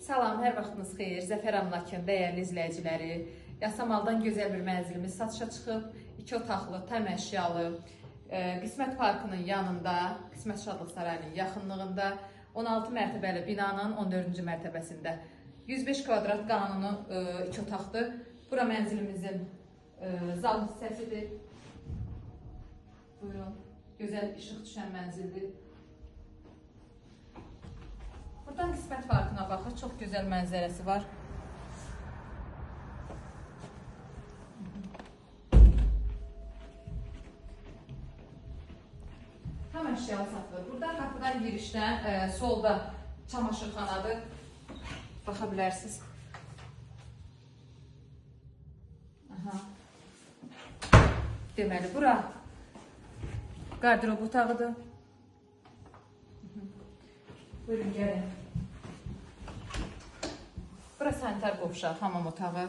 Salam, hər vaxtınız xeyir. Zəfər Amlakın dəyərli izləyiciləri. Yasamaldan gözəl bir mənzilimiz satışa çıxıb. 2 otaqlı, tam əşyalı, Qismət Parkının yanında, Qismət Şadlıq Sarayının yaxınlığında, 16 mərtəbəli binanın 14-cü mərtəbəsində. 105 kvadrat qanunu 2 otaqdır. Bura mənzilimizin zal hissəsidir. Buyurun, gözəl işıq düşən mənzildir. Buradan Qismət Parkına baxır, çox gözəl mənzərəsi var. Tam əşyalı satılır. Buradan qapıdan girişdən solda çamaşırxanadır. Baxa bilərsiniz. Deməli, bura qardirob otağıdır. Buyurun, gəlin. Bura sanitar qovşaq, hamam otağı.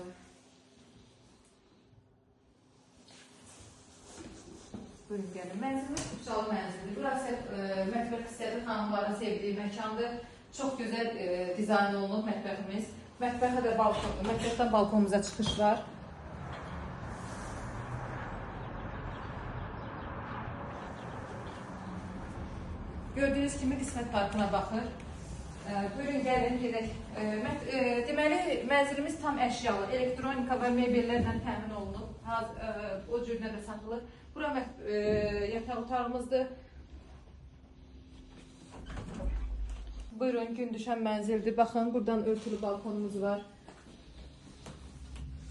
Buyurun, gəlin. Mənzilimiz uçalı mənzildir. Burası mətbəx hissədir, xanımların sevdiyi məkandır. Çox gözəl dizayn olunub mətbəximiz. Mətbəxdən balkonumuza çıxış var. Gördüyünüz kimi Qismət Parkına baxır. Buyurun, gəlin, gedək. Deməli, mənzilimiz tam əşyalı, elektronika və mebellərlə təmin olunub. O cürünə də satılır. Bura yataq otağımızdır. Buyurun, gün düşən mənzildir. Baxın, buradan örtülü balkonumuz var.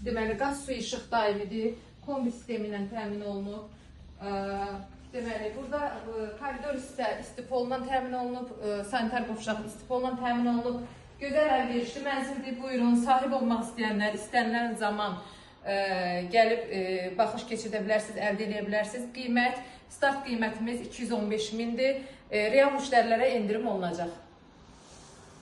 Deməli, qaz, su, işıq daimidir. Kombi sistemi ilə təmin olunub. Deməli, burada koridor istipolla təmin olunub, sanitar qovşaq istipolla təmin olunub. Gözəl əlverişli mənzildir. Buyurun, sahib olmaq istəyənlər, istənilən zaman gəlib baxış keçirdə bilərsiniz, əldə edə bilərsiniz. Start qiymətimiz 215 mindir. Real müştərilərə endirim olunacaq.